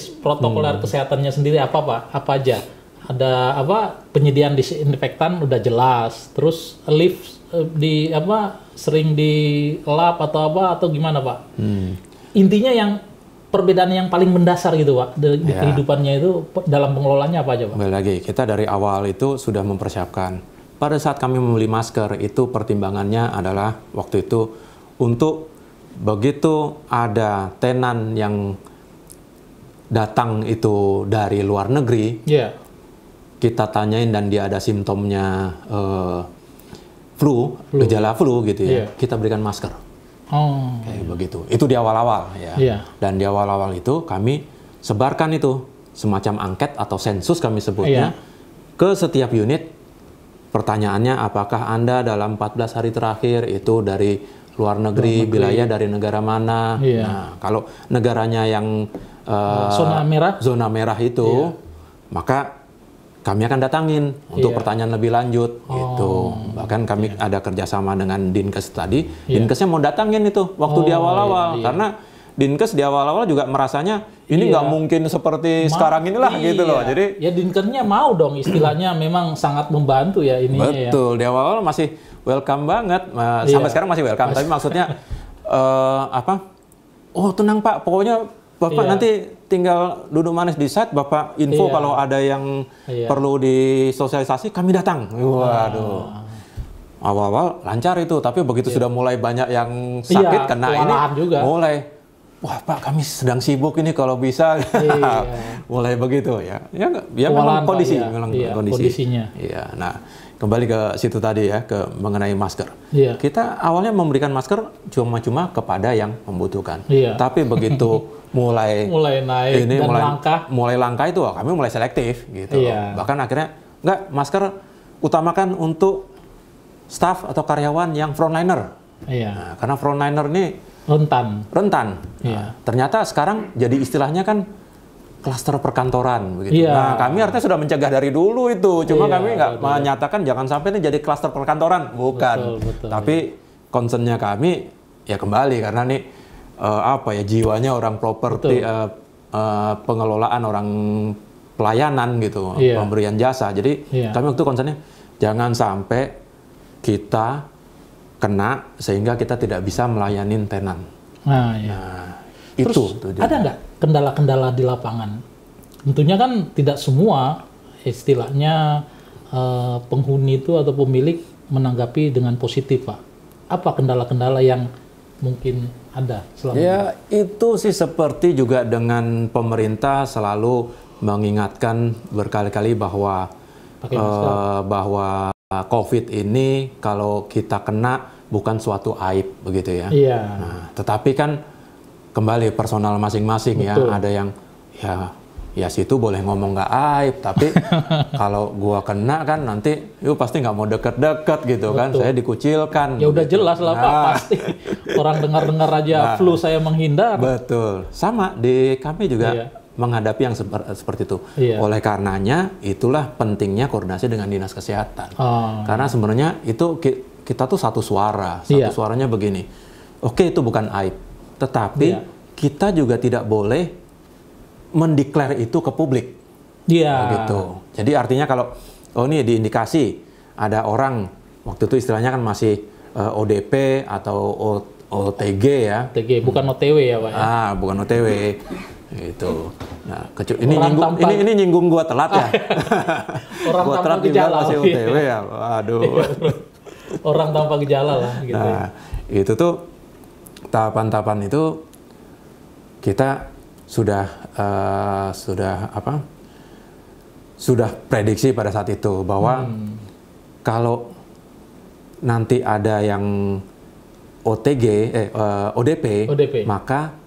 protokoler kesehatannya sendiri apa Pak? Apa aja? Ada apa? Penyediaan disinfektan udah jelas. Terus lift di apa? Sering dilap atau apa atau gimana Pak? Intinya yang perbedaan yang paling mendasar gitu Pak di kehidupannya itu dalam pengelolaannya apa aja Pak? Kembali lagi, kita dari awal itu sudah mempersiapkan. Pada saat kami membeli masker itu pertimbangannya adalah waktu itu untuk begitu ada tenan yang datang itu dari luar negeri, kita tanyain dan dia ada simptomnya flu, gejala flu gitu ya, kita berikan masker. Kayak begitu. Itu di awal-awal ya. Dan di awal-awal itu kami sebarkan itu semacam angket atau sensus kami sebutnya ke setiap unit. Pertanyaannya, apakah Anda dalam 14 hari terakhir itu dari luar negeri, wilayah dari negara mana? Nah, kalau negaranya yang zona merah itu, maka kami akan datangin untuk pertanyaan lebih lanjut. Gitu. Bahkan kami ada kerjasama dengan Dinkes tadi. Dinkesnya mau datangin itu waktu di awal-awal, karena Dinkes di awal-awal juga merasanya ini nggak mungkin seperti sekarang inilah gitu loh. Jadi ya Dinkesnya mau dong istilahnya memang sangat membantu ya ini. Betul, di awal-awal masih welcome banget. Sampai sekarang masih welcome. Tapi maksudnya apa? Oh tenang Pak, pokoknya Bapak nanti tinggal duduk manis di site, Bapak info kalau ada yang perlu disosialisasi, kami datang. Waduh. Awal-awal lancar itu, tapi begitu sudah mulai banyak yang sakit kena ini juga. Mulai, wah Pak kami sedang sibuk ini kalau bisa. Mulai begitu ya. Ya memang kondisi, memang kondisinya. Iya. Nah, kembali ke situ tadi ya, ke mengenai masker. Kita awalnya memberikan masker cuma-cuma kepada yang membutuhkan. Tapi begitu mulai naik ini, dan mulai langka itu kami mulai selektif gitu. Bahkan akhirnya enggak, masker utamakan untuk staff atau karyawan yang frontliner. Nah, karena frontliner ini rentan. Nah, ternyata sekarang jadi istilahnya kan klaster perkantoran begitu. Nah, kami artinya sudah mencegah dari dulu itu. Cuma kami nggak menyatakan jangan sampai ini jadi klaster perkantoran, bukan. Betul. Tapi concernnya kami ya kembali karena nih apa ya, jiwanya orang properti, pengelolaan orang pelayanan gitu, pemberian jasa. Jadi kami waktu concernnya jangan sampai kita kena sehingga kita tidak bisa melayani tenan. Nah, terus ada nggak kendala-kendala di lapangan? Tentunya kan tidak semua istilahnya penghuni itu atau pemilik menanggapi dengan positif Pak. Apa kendala-kendala yang mungkin ada selama ini? Ya itu sih seperti juga dengan pemerintah selalu mengingatkan berkali-kali bahwa COVID ini kalau kita kena bukan suatu aib begitu ya. Nah, tetapi kan kembali personal masing-masing ya. Ada yang ya situ boleh ngomong nggak aib, tapi kalau gua kena kan nanti pasti nggak mau deket-deket gitu kan. Saya dikucilkan. Ya udah jelas lah Pak, pasti orang dengar-dengar aja flu saya menghindar. Betul. Sama di kami juga menghadapi yang seperti itu. Oleh karenanya itulah pentingnya koordinasi dengan Dinas Kesehatan. Karena sebenarnya itu kita tuh satu suara. Satu suaranya begini. Oke, itu bukan aib. Tetapi kita juga tidak boleh mendeklar itu ke publik. Gitu. Jadi artinya kalau ini diindikasi ada orang waktu itu istilahnya kan masih ODP atau OTG ya. OTG bukan OTW ya Pak ya. Bukan OTW. Gitu. Nah, ini nyinggung gua telat ya. Orang gua tanpa gejala masih OTW ya. Waduh. Orang tanpa gejala lah gitu. Nah, itu tuh tahapan-tahapan itu kita sudah prediksi pada saat itu bahwa kalau nanti ada yang ODP, maka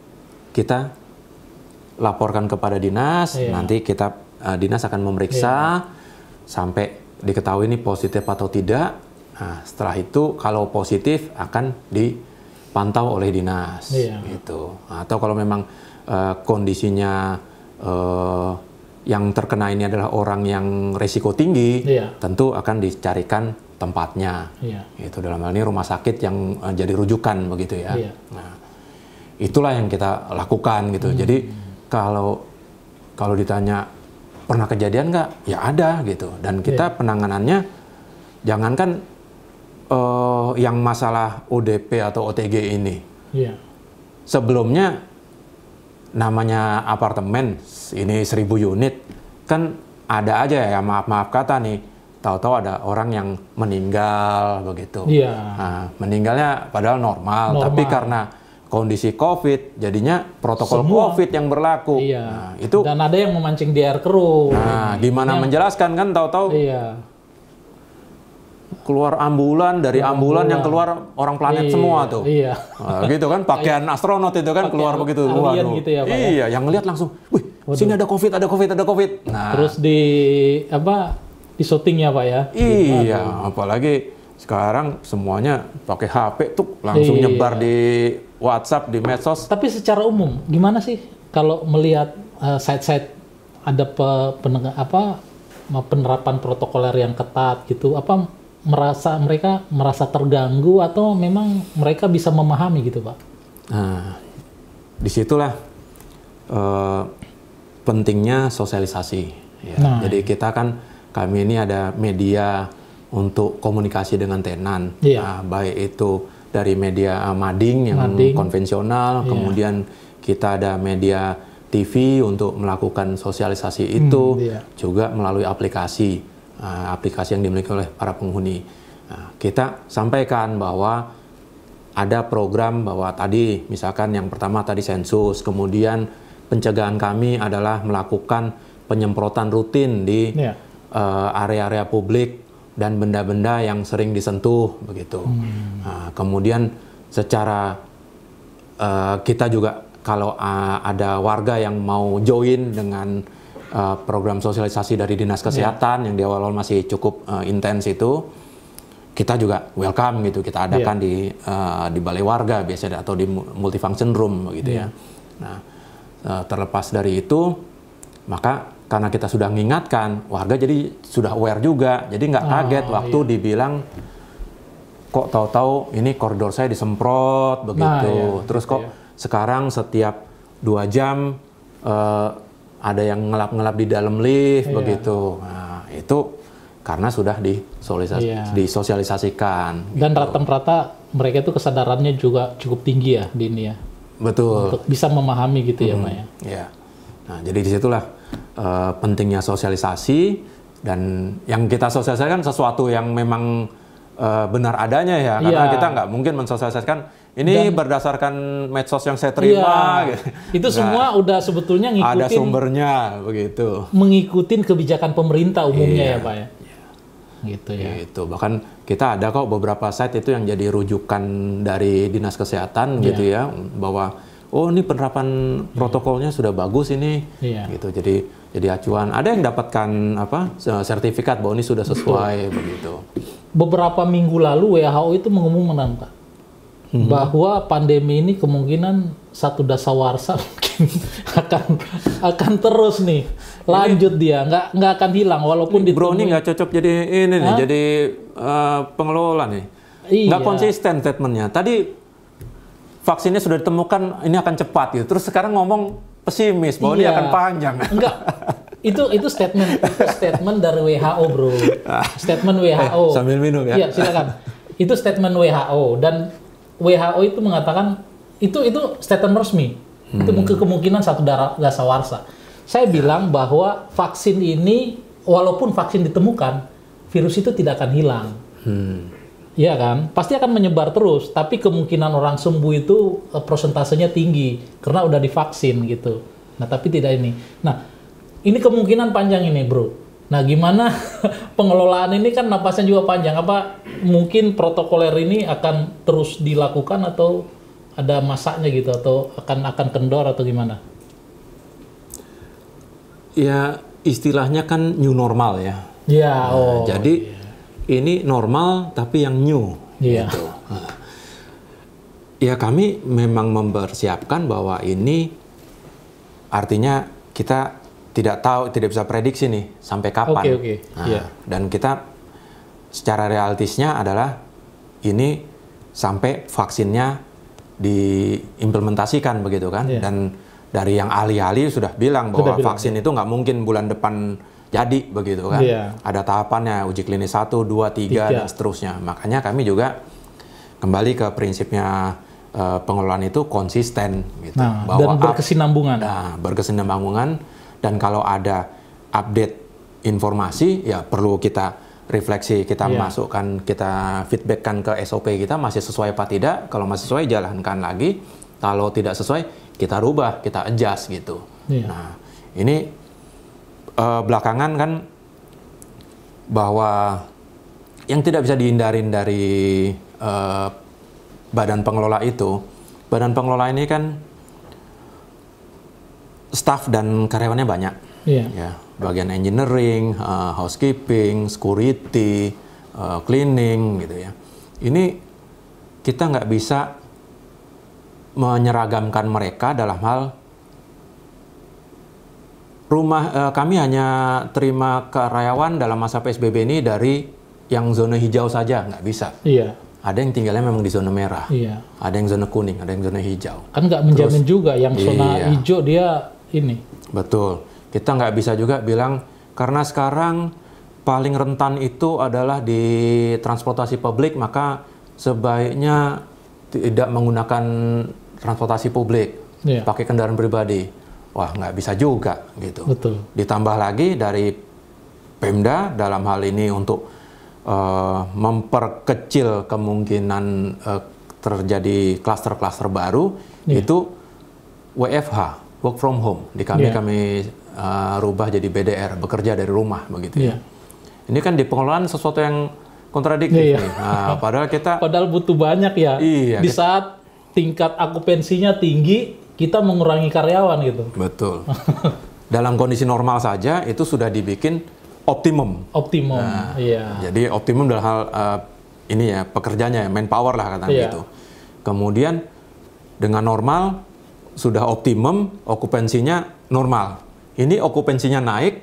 kita laporkan kepada dinas, nanti kita dinas akan memeriksa sampai diketahui ini positif atau tidak. Nah, setelah itu kalau positif akan dipantau oleh dinas, gitu. Atau kalau memang kondisinya yang terkena ini adalah orang yang risiko tinggi, tentu akan dicarikan tempatnya. Itu dalam hal ini rumah sakit yang jadi rujukan begitu ya. Nah, itulah yang kita lakukan gitu. Jadi kalau kalau ditanya pernah kejadian nggak? Ya ada gitu. Dan kita penanganannya jangankan yang masalah ODP atau OTG ini. Sebelumnya namanya apartemen ini 1000 unit kan ada aja ya, maaf kata nih, tahu-tahu ada orang yang meninggal begitu. Nah, meninggalnya padahal normal, tapi karena kondisi COVID, jadinya protokol COVID yang berlaku. Nah, itu. Dan ada yang memancing di air keruh. Nah, gimana menjelaskan kan, tahu-tahu keluar ambulan, dari ambulan yang keluar orang planet semua tuh. Nah, gitu kan, pakaian astronot itu kan keluar begitu. Gitu ya, Pak, yang ngelihat langsung, wih, sini ada COVID. Nah, terus di syutingnya, Pak ya. Apalagi sekarang semuanya pakai HP tuh langsung nyebar di WhatsApp, di medsos. Tapi secara umum gimana sih kalau melihat site-site ada penerapan protokoler yang ketat gitu? Apa mereka merasa terganggu atau memang mereka bisa memahami gitu, Pak? Nah, disitulah pentingnya sosialisasi. Jadi kami ini ada media untuk komunikasi dengan tenan, baik itu dari media mading yang konvensional, kemudian kita ada media TV untuk melakukan sosialisasi itu, juga melalui aplikasi yang dimiliki oleh para penghuni. Nah, kita sampaikan bahwa ada program bahwa tadi misalkan yang pertama tadi sensus, kemudian pencegahan kami adalah melakukan penyemprotan rutin di area-area publik dan benda-benda yang sering disentuh begitu. Nah, kemudian secara kita juga kalau ada warga yang mau join dengan program sosialisasi dari Dinas Kesehatan yang di awal-awal masih cukup intens itu, kita juga welcome gitu. Kita adakan di balai warga biasanya atau di multifunction room begitu ya. Nah, terlepas dari itu, maka karena kita sudah mengingatkan, warga jadi sudah aware juga, jadi nggak kaget waktu dibilang kok tahu-tahu ini koridor saya disemprot begitu. Terus kok sekarang setiap 2 jam ada yang ngelap-ngelap di dalam lift begitu. Nah, itu karena sudah disosialisasikan. Dan rata-rata mereka itu kesadarannya juga cukup tinggi ya di ini ya. Betul. Untuk bisa memahami gitu ya, Pak ya. Nah, jadi disitulah pentingnya sosialisasi, dan yang kita sosialisasikan sesuatu yang memang benar adanya ya, karena kita nggak mungkin mensosialisasikan ini berdasarkan medsos yang saya terima. Itu semua udah sebetulnya ngikutin. Ada sumbernya begitu. Mengikutin kebijakan pemerintah umumnya ya, Pak ya. Gitu ya. Gitu. Bahkan kita ada kok beberapa site itu yang jadi rujukan dari Dinas Kesehatan gitu ya, bahwa oh ini penerapan protokolnya sudah bagus ini, gitu. Jadi acuan. Ada yang dapatkan sertifikat bahwa ini sudah sesuai begitu. Beberapa minggu lalu WHO itu mengumumkan, Pak, bahwa pandemi ini kemungkinan satu dasawarsa mungkin akan terus nih lanjut, dia nggak akan hilang walaupun Bro ini nggak cocok jadi ini nih, jadi pengelola nih. Nggak konsisten statementnya. Tadi vaksinnya sudah ditemukan, ini akan cepat gitu. Terus sekarang ngomong pesimis bahwa ini akan panjang. Enggak. Itu statement dari WHO, Bro. Statement WHO. Sambil minum ya. Iya, silakan. Itu statement WHO, dan WHO itu mengatakan itu statement resmi. Itu kemungkinan satu dasawarsa. Saya bilang bahwa vaksin ini, walaupun vaksin ditemukan, virus itu tidak akan hilang. Iya kan? Pasti akan menyebar terus, tapi kemungkinan orang sembuh itu persentasenya tinggi karena udah divaksin gitu. Nah, tapi tidak ini. Nah, ini kemungkinan panjang ini, Bro. Nah, gimana pengelolaan ini kan napasnya juga panjang. Apa mungkin protokoler ini akan terus dilakukan atau ada masanya gitu, atau akan kendor atau gimana? Ya, istilahnya kan new normal ya. Ya, jadi ini normal tapi yang new. Gitu. Ya, kami memang mempersiapkan bahwa ini artinya kita tidak bisa prediksi nih sampai kapan. Dan kita secara realistisnya adalah ini sampai vaksinnya diimplementasikan begitu kan. Dan dari yang ahli-ahli sudah bilang bahwa vaksin itu nggak mungkin bulan depan jadi begitu kan. Ada tahapannya, uji klinis 1, 2, 3 dan seterusnya. Makanya kami juga kembali ke prinsipnya pengelolaan itu konsisten gitu. Bahwa dan berkesinambungan. Berkesinambungan, dan kalau ada update informasi ya perlu kita refleksi, kita masukkan, kita feedbackkan ke SOP kita masih sesuai apa tidak. Kalau masih sesuai jalankan lagi, kalau tidak sesuai kita rubah, kita adjust gitu. Nah, ini belakangan kan bahwa yang tidak bisa dihindarin dari badan pengelola itu, badan pengelola ini kan staff dan karyawannya banyak. Ya, bagian engineering, housekeeping, security, cleaning gitu ya. Ini kita nggak bisa menyeragamkan mereka dalam hal kami hanya terima karyawan dalam masa PSBB ini dari yang zona hijau saja, nggak bisa. Ada yang tinggalnya memang di zona merah, ada yang zona kuning, ada yang zona hijau. Kan nggak menjamin juga yang zona hijau dia ini. Betul, kita nggak bisa juga bilang karena sekarang paling rentan itu adalah di transportasi publik, maka sebaiknya tidak menggunakan transportasi publik, pakai kendaraan pribadi. Wah, nggak bisa juga gitu. Betul. Ditambah lagi dari Pemda dalam hal ini untuk memperkecil kemungkinan terjadi klaster-klaster baru, itu WFH, work from home. Di kami rubah jadi BDR, bekerja dari rumah begitu ya. Ini kan di pengelolaan sesuatu yang kontradiktif nih. Nah, padahal butuh banyak ya. Di saat tingkat okupansinya tinggi, kita mengurangi karyawan gitu. Betul. Dalam kondisi normal saja itu sudah dibikin optimum. Nah, jadi optimum dalam hal ini ya pekerjanya, manpower lah katanya gitu. Kemudian dengan normal sudah optimum, okupansinya normal. Ini okupansinya naik,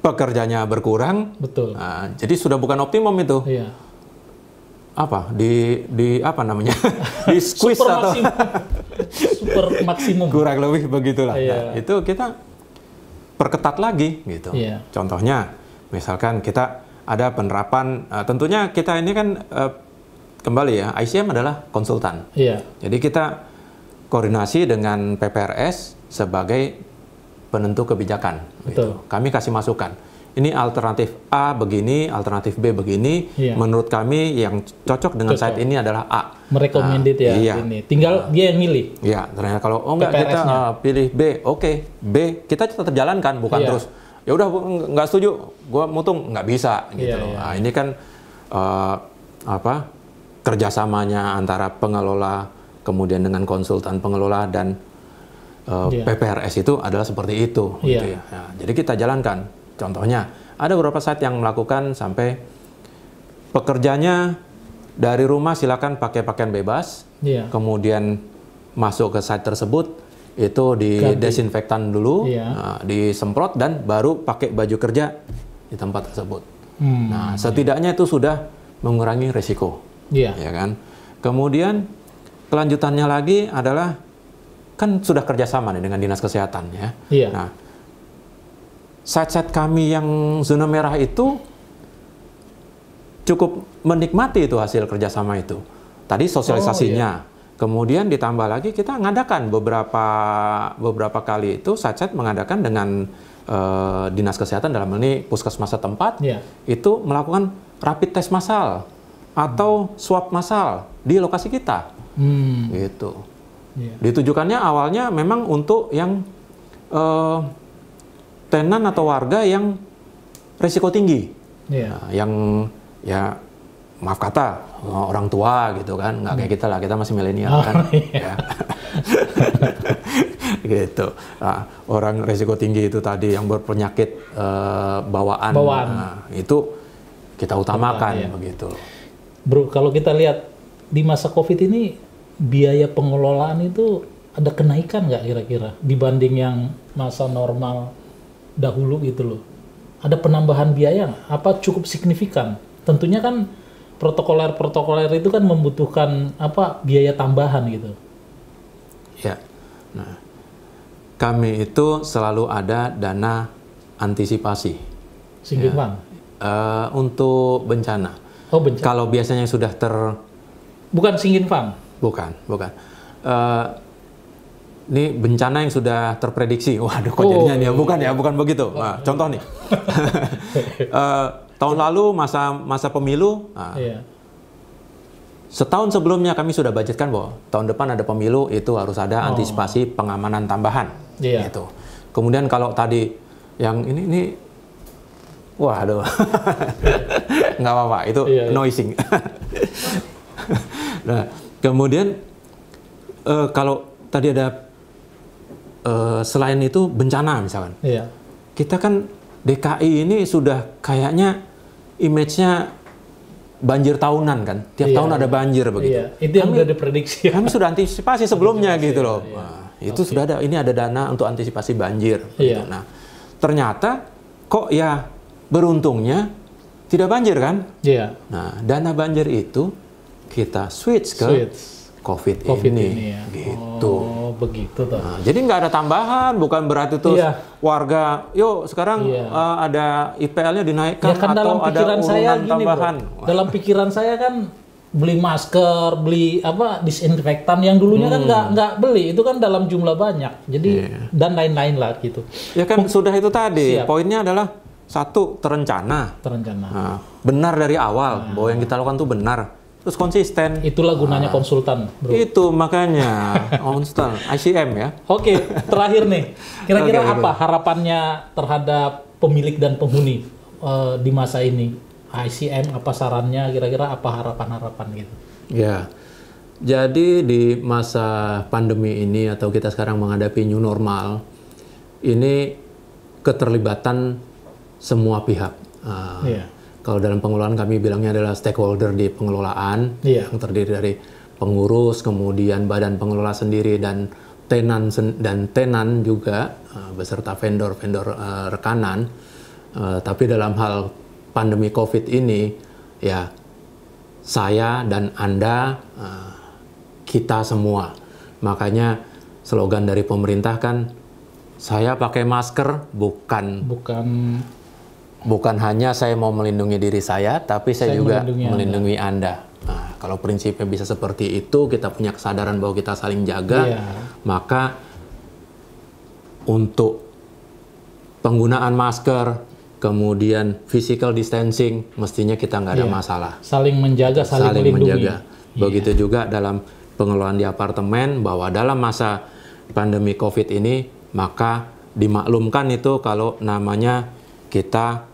pekerjanya berkurang. Betul. Nah, jadi sudah bukan optimum itu. Apa di apa namanya di squeeze atau super maksimum, kurang lebih begitulah. Nah, itu kita perketat lagi gitu. Contohnya misalkan kita ada penerapan, tentunya kita ini kan kembali ya, ICM adalah konsultan. Jadi kita koordinasi dengan PPRS sebagai penentu kebijakan. Gitu. Kami kasih masukan. Ini alternatif A begini, alternatif B begini. Menurut kami yang cocok dengan site ini adalah A. Merekomendit ini. Tinggal dia yang milih. Ternyata kalau enggak kita pilih B, B kita tetap jalankan, bukan terus. Ya udah nggak setuju, gua mutung nggak bisa gitu loh. Nah, ini kan kerjasamanya antara pengelola kemudian dengan konsultan pengelola dan PPRS itu adalah seperti itu. Gitu ya. Nah, jadi kita jalankan. Contohnya, ada beberapa site yang melakukan sampai pekerjanya dari rumah silakan pakai pakaian bebas, kemudian masuk ke site tersebut, itu didesinfektan dulu, disemprot, dan baru pakai baju kerja di tempat tersebut. Nah, setidaknya itu sudah mengurangi resiko. Ya kan? Kemudian, kelanjutannya lagi adalah, kan sudah kerjasama nih dengan Dinas Kesehatan. Nah, site-site kami yang zona merah itu cukup menikmati itu hasil kerjasama itu. Tadi sosialisasinya, kemudian ditambah lagi kita ngadakan beberapa kali itu site-site mengadakan dengan Dinas Kesehatan dalam ini puskesmas setempat, itu melakukan rapid test massal atau swab massal di lokasi kita. Gitu. Ditujukannya awalnya memang untuk yang tenan atau warga yang risiko tinggi, yang ya maaf kata orang tua gitu kan, nggak kayak kita lah, kita masih milenial kan, gitu. Nah, orang risiko tinggi itu tadi yang berpenyakit bawaan. Nah, itu kita utamakan begitu. Bro, kalau kita lihat di masa COVID ini biaya pengelolaan itu ada kenaikan nggak kira-kira dibanding yang masa normal dahulu gitu loh? Ada penambahan biaya nggak? Apa cukup signifikan? Tentunya kan protokoler itu kan membutuhkan biaya tambahan gitu. Ya. Nah, kami itu selalu ada dana antisipasi. Sinking fund. Untuk bencana. Oh, bencana. Kalau biasanya sudah Bukan sinking fund. Bukan. Ini bencana yang sudah terprediksi. Waduh, kok jadinya nih? Bukan begitu. Nah, contoh nih. Tahun lalu masa pemilu. Iya. Setahun sebelumnya kami sudah budgetkan bahwa tahun depan ada pemilu, itu harus ada antisipasi pengamanan tambahan. Iya. Gitu. Kemudian kalau tadi yang ini waduh. Nggak apa-apa, itu noising. Nah, kemudian kalau tadi ada selain itu bencana misalkan, kita kan DKI ini sudah kayaknya image-nya banjir tahunan kan, tiap tahun ada banjir begitu. Itu yang sudah diprediksi. Kami sudah antisipasi sebelumnya gitu loh. Nah, itu sudah ada, ini ada dana untuk antisipasi banjir. Gitu. Nah, ternyata kok ya beruntungnya tidak banjir kan? Iya. Nah, dana banjir itu kita switch ke COVID ini gitu. Oh, begitu toh. Nah, jadi nggak ada tambahan, bukan berarti terus warga, yuk sekarang ada IPL-nya dinaikkan kan atau ada urunan tambahan. Dalam pikiran saya kan beli masker, beli disinfektan yang dulunya kan nggak beli, itu kan dalam jumlah banyak. Jadi dan lain-lain lah gitu. Ya kan sudah itu tadi. Poinnya adalah satu, terencana. Nah, benar dari awal bahwa yang kita lakukan itu benar. Terus konsisten. Itulah gunanya konsultan, bro. Itu makanya konsultan ICM ya. Oke, terakhir nih. Kira-kira apa harapannya terhadap pemilik dan penghuni di masa ini? ICM apa sarannya? Kira-kira apa harapan-harapan gitu? Ya. Jadi di masa pandemi ini atau kita sekarang menghadapi new normal, ini keterlibatan semua pihak. Kalau dalam pengelolaan kami bilangnya adalah stakeholder di pengelolaan, yang terdiri dari pengurus, kemudian badan pengelola sendiri dan tenan juga beserta vendor rekanan. Tapi dalam hal pandemi COVID ini, ya saya dan Anda, kita semua. Makanya slogan dari pemerintah kan, saya pakai masker bukan hanya saya mau melindungi diri saya, tapi saya juga melindungi Anda. Nah, kalau prinsipnya bisa seperti itu, kita punya kesadaran bahwa kita saling jaga, maka untuk penggunaan masker, kemudian physical distancing, mestinya kita nggak ada masalah. Saling menjaga, saling melindungi. Begitu juga dalam pengelolaan di apartemen, bahwa dalam masa pandemi COVID ini, maka dimaklumkan itu kalau namanya kita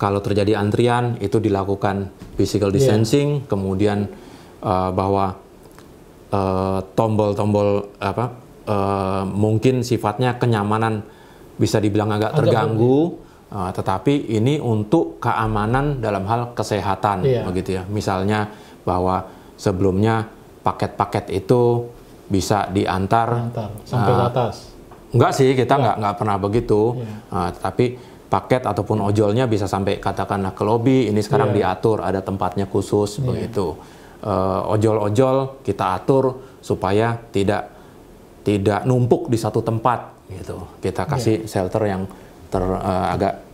kalau terjadi antrian itu dilakukan physical distancing, kemudian bahwa tombol-tombol mungkin sifatnya kenyamanan bisa dibilang agak terganggu, tetapi ini untuk keamanan dalam hal kesehatan, begitu ya. Misalnya bahwa sebelumnya paket-paket itu bisa diantar sampai ke atas. Enggak sih, kita nggak pernah begitu, tapi paket ataupun ojolnya bisa sampai katakanlah ke lobi. Ini sekarang diatur, ada tempatnya khusus begitu. Ojol-ojol kita atur supaya tidak numpuk di satu tempat gitu. Kita kasih shelter yang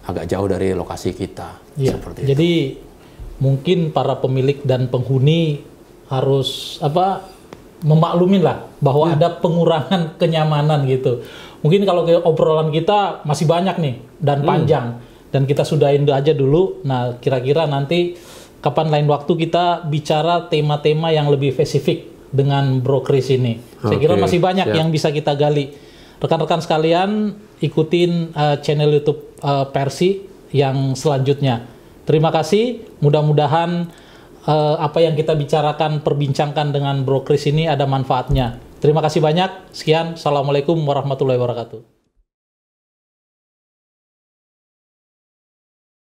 agak jauh dari lokasi kita. Seperti itu. Jadi mungkin para pemilik dan penghuni harus memaklumin lah bahwa ada pengurangan kenyamanan gitu. Mungkin kalau obrolan kita masih banyak nih dan panjang, dan kita sudahin aja dulu. Nah, kira-kira nanti kapan lain waktu kita bicara tema-tema yang lebih spesifik dengan Bro Chris ini. Saya kira masih banyak yang bisa kita gali. Rekan-rekan sekalian, ikutin channel YouTube Persi yang selanjutnya. Terima kasih. Mudah-mudahan apa yang kita bicarakan, perbincangkan dengan Bro Chris ini ada manfaatnya. Terima kasih banyak. Sekian. Assalamualaikum warahmatullahi wabarakatuh.